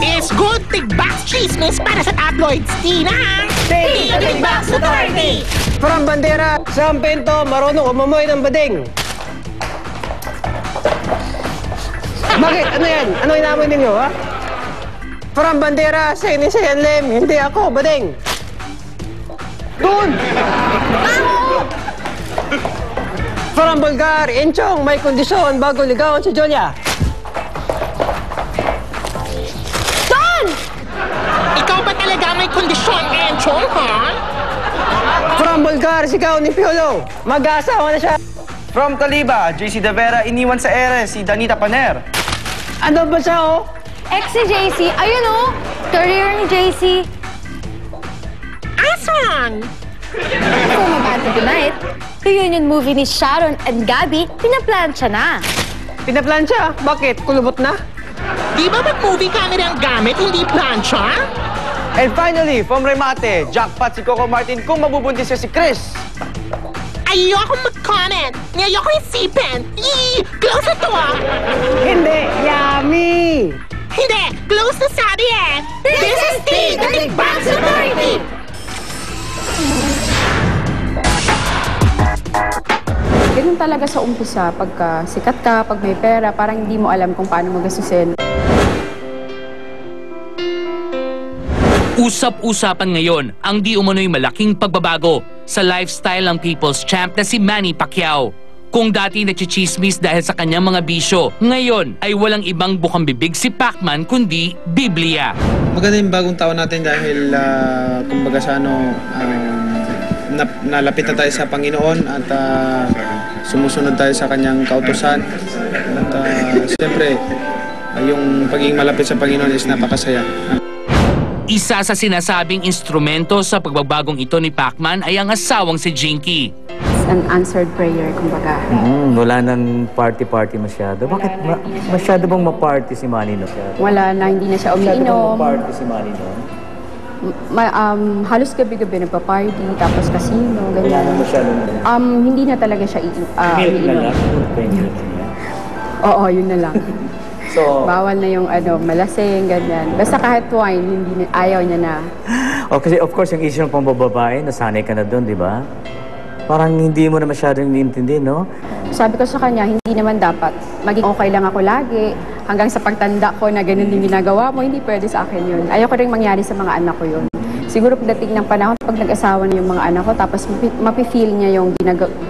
It's good tigbaks chismis para sa tabloids, Tina! Tito Tigbaks Authority! From Bandera, sa Ampento, marunong umumoy ng bading. Bakit? Ano yan? Ano inamoy ninyo, ha? From Bandera, sa Inisayanlim, hindi ako bading. Doon! From Bulgar, Enchong, may kondisyon bago ligawan si Julia. Ikaw ba talaga may kondisyon, Enchong, ha? From Bulgar, sigaw ni Piolo. Mag-aasawa na siya. From Taliba, JC De Vera iniwan sa ere si Danita Paner. Ano ba siya, oh? Ex si JC, ayun oh! Career ni JC. Asan? So, Mabante Tonight, reunion movie ni Sharon and Gabby, pinaplansya na. Pinaplansya? Bakit? Kulubot na? Di ba mag-movie camera ang gamit, hindi plancha? And finally, from Remate, jackpot si Coco Martin kung mabubuntis siya si Chris. Ayoko mag-comment. Ayoko isipin. Yee! Close na to, ah! Hindi! Yummy! Hindi! Close na sabi, eh! This is Tito Tigbaks Authority! Ganun talaga sa umpisa, pagka sikat ka, pag may pera, parang hindi mo alam kung paano magastusin. Usap-usapan ngayon ang di umano'y malaking pagbabago sa lifestyle ng People's Champ na si Manny Pacquiao. Kung dati nachichismis dahil sa kanyang mga bisyo, ngayon ay walang ibang bukang bibig si Pacman kundi Biblia. Maganda yung bagong taon natin dahil kumbaga sa nalapit na tayo sa Panginoon at sumusunod tayo sa kanyang kautusan. At siyempre, yung pagiging malapit sa Panginoon is napakasaya. Isa sa sinasabing instrumento sa pagbabagong ito ni Pacman ay ang asawang si Jinky. It's an answered prayer, kumbaga. Wala nang party-party masyado. Bakit masyado bang ma-party si Manny no? Wala na, hindi na siya Masyado bang umiinom. ma-party si Manny no? Halos gabi-gabi nagpa-party, tapos casino, Wala ganyan. nang masyado. Hindi na talaga siya Milk na umiinom. lang. Oo, yun na lang. So, Bawal na yung malasing, ganyan. Basta kahit wine, ayaw niya na. kasi of course yung issue ng pambababae, nasanay ka na doon, di ba? Parang hindi mo na masyadong iniintindi, no? Sabi ko sa kanya, hindi naman dapat. Maging okay lang ako lagi. Hanggang sa pagtanda ko na ganun yung ginagawa mo, hindi pwede sa akin yun. Ayoko rin mangyari sa mga anak ko yun. Siguro pagdating ng panahon, pag nag-asawa na yung mga anak ko, tapos mapifeel niya yung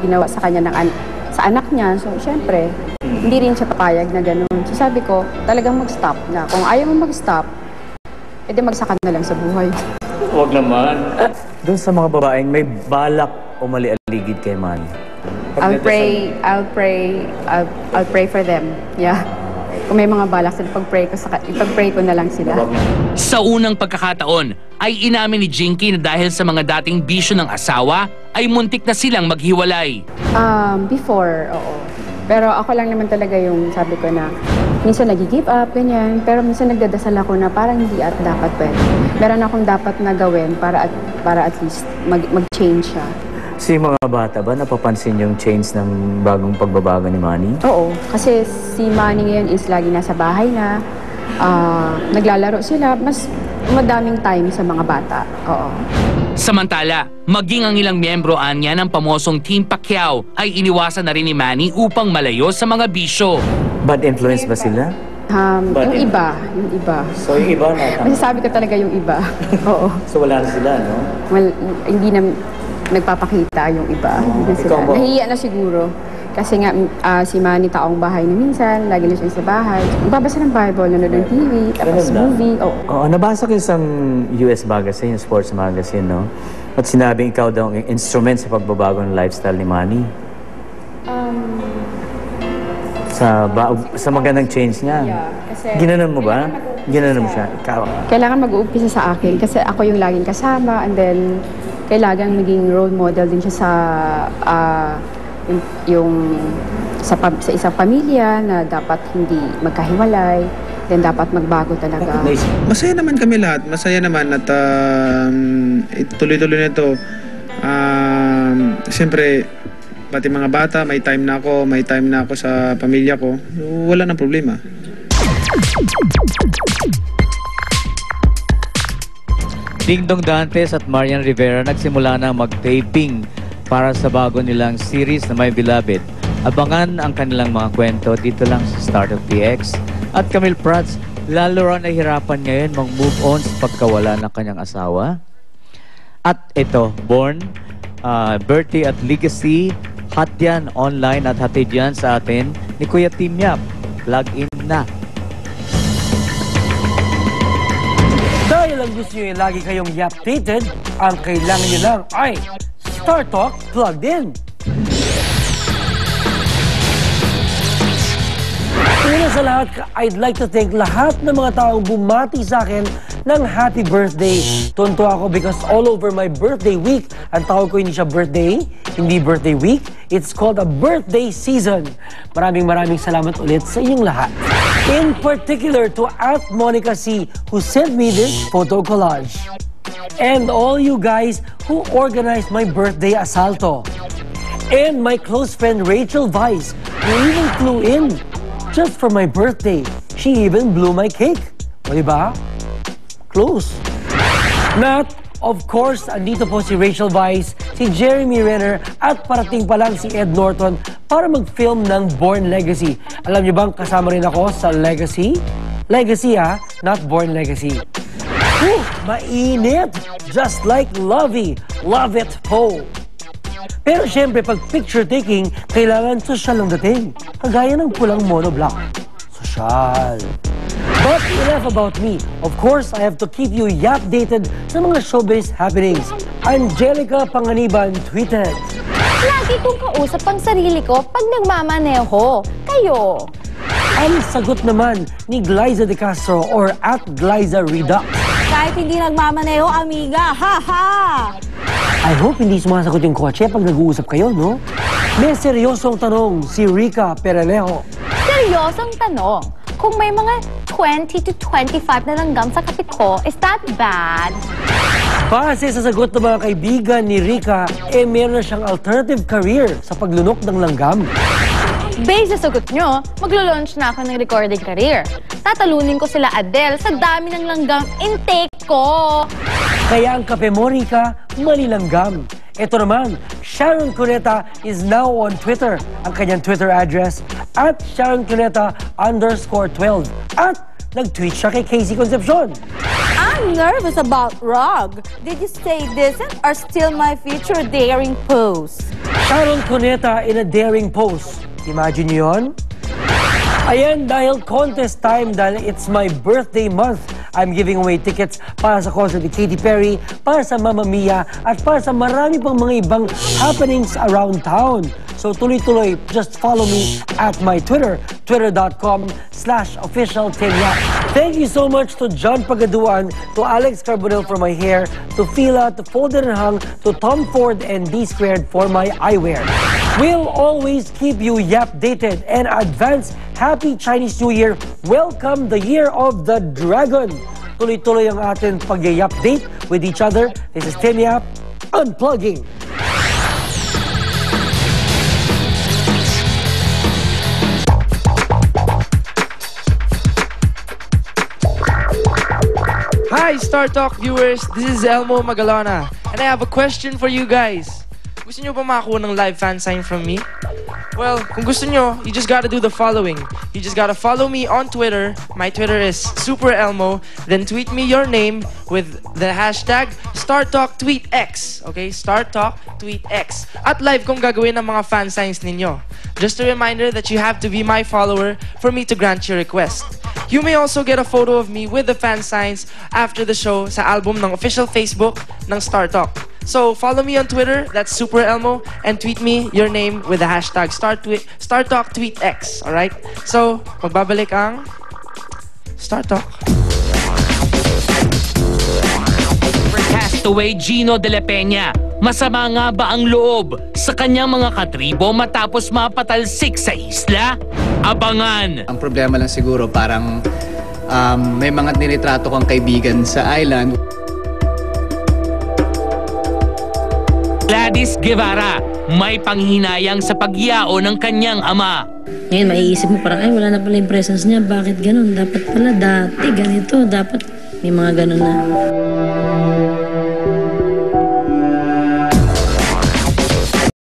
ginawa sa kanya sa anak niya. So, syempre, hindi rin siya papayag na ganun. So, sabi ko, talagang mag-stop na. Kung ayaw mo mag-stop, edi magsaka na lang sa buhay. Huwag naman. Doon sa mga babaeng may balak umali-aligid kay Manny. I'll pray for them. Yeah. Kung may mga balak sila, ipag-pray ko na lang sila. Sa unang pagkakataon ay inamin ni Jinky na dahil sa mga dating bisyo ng asawa ay muntik na silang maghiwalay. Before, oo. Pero ako lang naman talaga yung sabi ko na minsan nag-give up, ganyan. Pero minsan nagdadasal ako na parang hindi at dapat pwede. Meron akong dapat na gawin para at least mag-change siya. Si mga bata ba napapansin yung change ng bagong pagbabago ni Manny? Oo, kasi si Manny ngayon is lagi nasa bahay na. Naglalaro sila, mas madaming time sa mga bata. Oo. Samantala, maging ang ilang miyembro anya ng pamosong Team Pacquiao ay iniwasan na rin ni Manny upang malayo sa mga bisyo. Bad influence ba sila? Yung iba. So yung iba na Masasabi ko talaga yung iba. Oo. So wala na sila, no? Well, hindi na nagpapakita yung iba. Hindi na sila. Nahihiya na siguro. Kasi nga, si Manny taong bahay na minsan, lagi na siya sa bahay. Magbabasa ng Bible, nanonood ng TV, tapos movie. Oo, nabasa ko isang US magazine, sports magazine, no? At sinabing ikaw daw ang instrument sa pagbabago ng lifestyle ni Manny. Sa magandang change niya. Yeah, kasi ginanon mo ba? Ginanon mo siya? Ikaw? Kailangan mag-uumpisa sa akin kasi ako yung laging kasama, and then kailangan maging role model din siya sa isang pamilya na dapat hindi magkahiwalay, then dapat magbago talaga. Masaya naman kami lahat. Masaya naman at tuloy-tuloy na ito. Siyempre, pati mga bata, may time na ako sa pamilya ko. Wala nang problema. Dingdong Dantes at Marian Rivera nagsimula na mag-taping para sa bago nilang series na My Beloved. Abangan ang kanilang mga kwento dito lang sa Start of PX. At Camille Prats, lalo raw nahihirapan ngayon mag-move on sa pagkawala ng kanyang asawa. At ito, Born, Birthday at Legacy, hot yan online at hatid yan sa atin ni Kuya Tim Yap. Plug in na. Dahil ang gusto nyo lagi kayong updated, ang kailangan nyo lang ay Star Talk Plugged In. Una sa lahat, I'd like to thank lahat ng mga taong bumati sa akin ng happy birthday. Tunto ako because all over my birthday week, ang tawag ko hindi siya birthday, hindi birthday week, it's called a birthday season. Maraming salamat ulit sa inyong lahat. In particular to @Monica C, who sent me this photo collage. And all you guys who organized my birthday asalto. And my close friend Rachel Weiss, who even flew in just for my birthday. She even blew my cake. O diba? Close. Not, of course, andito po si Rachel Weiss, si Jeremy Renner, at parating pa lang si Ed Norton para mag-film ng Born Legacy. Alam niyo bang kasama rin ako sa Legacy? Legacy not Born Legacy. Mainit! Just like Lovey. Love it po! Pero syempre, pag picture taking, kailangan sosyal ang dating. Kagaya ng pulang monoblock. Sosyal. But enough about me. Of course, I have to keep you updated sa mga showbiz happenings. Angelica Panganiban tweeted, Lagi kong kausap ang sarili ko pag nagmamaneho. Kayo. ang sagot naman ni Glyza De Castro or @Glyza Redux. Kahit hindi nagmamaneho, amiga. Ha ha! I hope hindi sumasagot yung kotse pag nag-uusap kayo, no? May seryosong tanong si Rica Perelejo. Seryosong tanong. Kung may mga 20 to 25 na langgam sa kapit ko, is that bad? Base sa sagot ng mga kaibigan ni Rica, meron na siyang alternative career sa paglunok ng langgam. Based sa sagot nyo, maglo-launch na ako ng recording career. Tatalunin ko sila Adele sa dami ng langgam intake ko. Kaya ang kape mo, Rica, mali langgam. Ito naman, Sharon Cuneta is now on Twitter. Ang kanyang Twitter address, @SharonCuneta_12. At nag-tweet siya kay Casey Concepcion. I'm nervous about Rog. Did you stay decent or still my future daring pose? Sharon Cuneta in a daring pose. Imagine nyo yun? Ayan, dahil contest time, dahil it's my birthday month, I'm giving away tickets para sa concert ni Katy Perry, para sa Mamma Mia, at para sa marami pang mga ibang happenings around town. So tuloy-tuloy, just follow me at my Twitter, twitter.com/officialtenya. Thank you so much to John Pagaduan, to Alex Carbonell for my hair, to Fila, to Folded and Hung, to Tom Ford and D-Squared for my eyewear. We'll always keep you updated and advance Happy Chinese New Year. Welcome the Year of the Dragon. Tuloy-tuloy ang ating pag-update with each other. This is Tim Yap, Unplugging. Hi, Star Talk viewers! This is Elmo Magalona, and I have a question for you guys. Gusto nyo ba makakuha ng live fan sign from me? Well, kung gusto nyo, you just gotta do the following. You just gotta follow me on Twitter. My Twitter is SuperElmo. Then tweet me your name with the hashtag StarTalkTweetX. Okay? StarTalkTweetX. At live kong gagawin ang mga fan signs ninyo. Just a reminder that you have to be my follower for me to grant your request. You may also get a photo of me with the fan signs after the show sa album ng official Facebook ng Star Talk. So, follow me on Twitter, that's SuperElmo, and tweet me your name with the hashtag StarTalkTweetX, alright? So, magbabalik ang Star Talk. Castaway Gino de la Peña, masama nga ba ang loob sa kanyang mga katribo matapos mapatalsik sa isla? Abangan! Ang problema lang siguro parang may mga nilitrato kang kaibigan sa island. Gladys Guevara, may panghinayang sa pagyao ng kanyang ama. Ngayon, maiisip mo parang, ay, wala na pala yung presence niya. Bakit ganun? Dapat pala dati ganito. Dapat may mga ganun na.